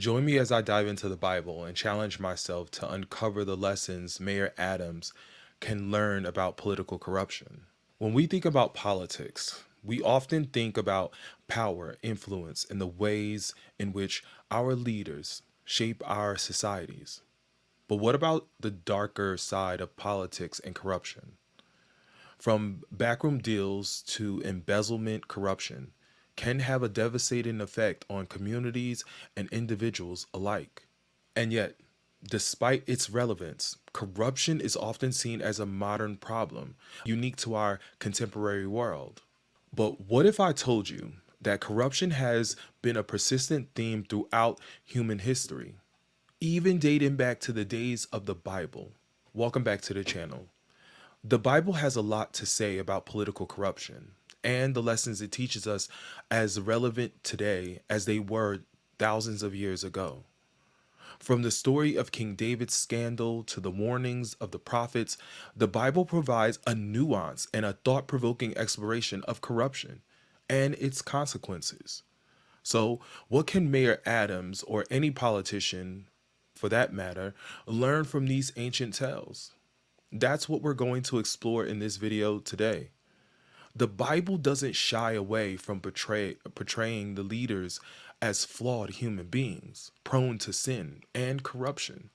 Join me as I dive into the Bible and challenge myself to uncover the lessons Mayor Adams can learn about political corruption. When we think about politics, we often think about power, influence, and the ways in which our leaders shape our societies. But what about the darker side of politics and corruption? From backroom deals to embezzlement corruption can have a devastating effect on communities and individuals alike. And yet, despite its relevance, corruption is often seen as a modern problem unique to our contemporary world. But what if I told you that corruption has been a persistent theme throughout human history, even dating back to the days of the Bible? Welcome back to the channel. The Bible has a lot to say about political corruption and the lessons it teaches us as relevant today as they were thousands of years ago. From the story of King David's scandal to the warnings of the prophets, the Bible provides a nuance and a thought-provoking exploration of corruption and its consequences. So, what can Mayor Adams or any politician, for that matter, learn from these ancient tales? That's what we're going to explore in this video today. The Bible doesn't shy away from portraying the leaders as flawed human beings, prone to sin and corruption.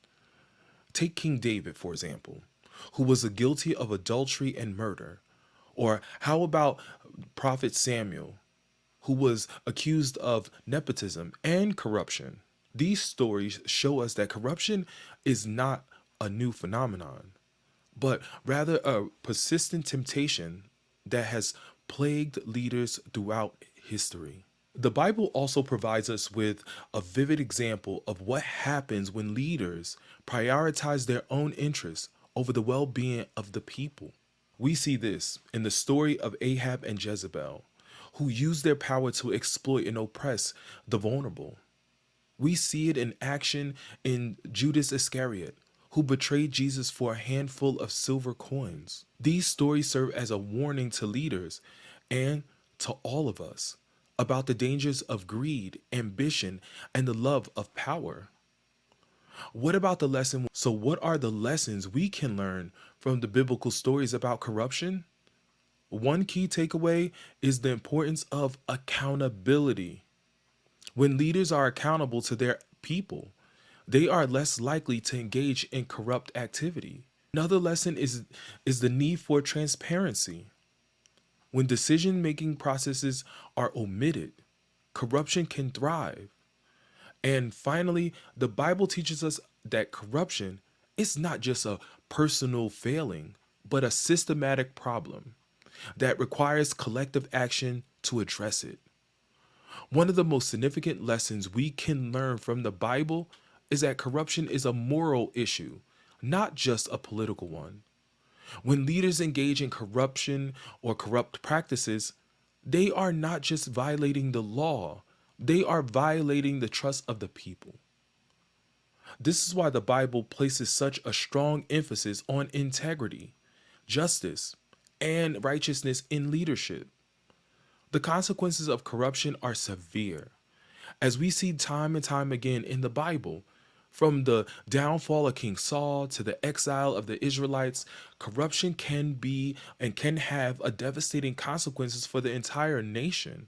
Take King David, for example, who was guilty of adultery and murder. Or how about Prophet Samuel, who was accused of nepotism and corruption? These stories show us that corruption is not a new phenomenon, but rather a persistent temptation that has plagued leaders throughout history. The Bible also provides us with a vivid example of what happens when leaders prioritize their own interests over the well-being of the people. We see this in the story of Ahab and Jezebel, who used their power to exploit and oppress the vulnerable. We see it in action in Judas Iscariot, who betrayed Jesus for a handful of silver coins. These stories serve as a warning to leaders and to all of us about the dangers of greed, ambition, and the love of power. What about the lesson? So, what are the lessons we can learn from the biblical stories about corruption? One key takeaway is the importance of accountability. When leaders are accountable to their people, they are less likely to engage in corrupt activity. Another lesson is the need for transparency. When decision-making processes are omitted, corruption can thrive. And finally, the Bible teaches us that corruption is not just a personal failing, but a systematic problem that requires collective action to address it. One of the most significant lessons we can learn from the Bible is that corruption is a moral issue, not just a political one. When leaders engage in corruption or corrupt practices, they are not just violating the law, they are violating the trust of the people. This is why the Bible places such a strong emphasis on integrity, justice, and righteousness in leadership. The consequences of corruption are severe, as we see time and time again in the Bible. From the downfall of King Saul to the exile of the Israelites, corruption can be and can have a devastating consequences for the entire nation.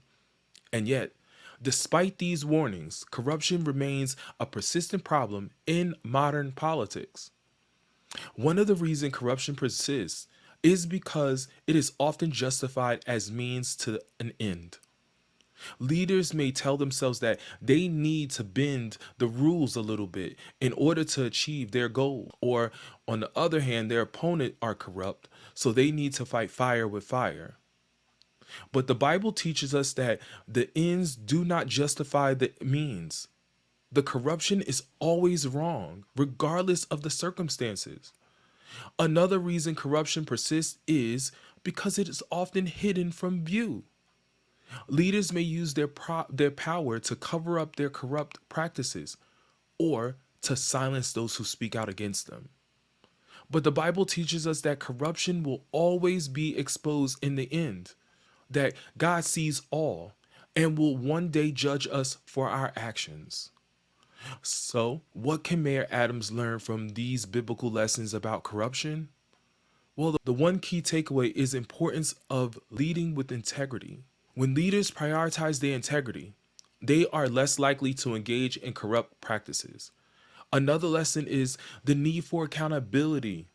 And yet, despite these warnings, corruption remains a persistent problem in modern politics. One of the reasons corruption persists is because it is often justified as means to an end. Leaders may tell themselves that they need to bend the rules a little bit in order to achieve their goal. Or on the other hand, their opponent are corrupt, so they need to fight fire with fire. But the Bible teaches us that the ends do not justify the means. The corruption is always wrong, regardless of the circumstances. Another reason corruption persists is because it is often hidden from view. Leaders may use their power to cover up their corrupt practices or to silence those who speak out against them. But the Bible teaches us that corruption will always be exposed in the end, that God sees all and will one day judge us for our actions. So, what can Mayor Adams learn from these biblical lessons about corruption? Well, the one key takeaway is importance of leading with integrity. When leaders prioritize their integrity, they are less likely to engage in corrupt practices. Another lesson is the need for accountability.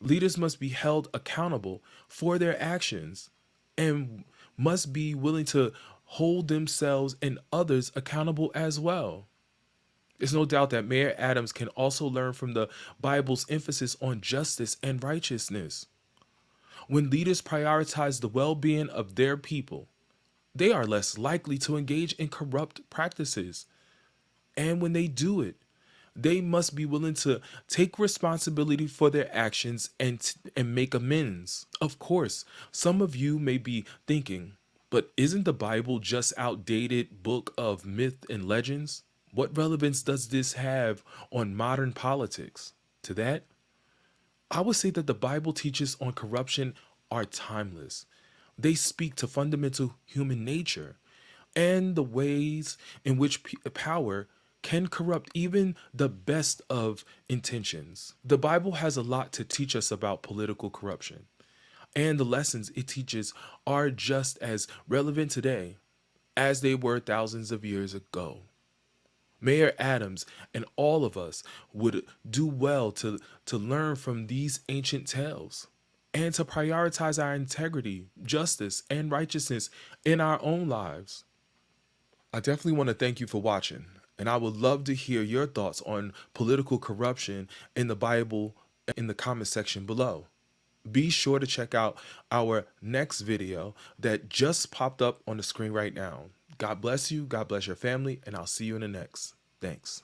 Leaders must be held accountable for their actions and must be willing to hold themselves and others accountable as well. There's no doubt that Mayor Adams can also learn from the Bible's emphasis on justice and righteousness. When leaders prioritize the well being of their people, they are less likely to engage in corrupt practices. And when they do it, they must be willing to take responsibility for their actions and make amends. Of course, some of you may be thinking, but isn't the Bible just outdated book of myth and legends? What relevance does this have on modern politics? To that, I would say that the Bible teaches on corruption are timeless. They speak to fundamental human nature and the ways in which power can corrupt even the best of intentions. The Bible has a lot to teach us about political corruption, and the lessons it teaches are just as relevant today as they were thousands of years ago. Mayor Adams and all of us would do well to learn from these ancient tales and to prioritize our integrity, justice, and righteousness in our own lives. I definitely want to thank you for watching, and I would love to hear your thoughts on political corruption in the Bible in the comment section below. Be sure to check out our next video that just popped up on the screen right now. God bless you, God bless your family, and I'll see you in the next. Thanks.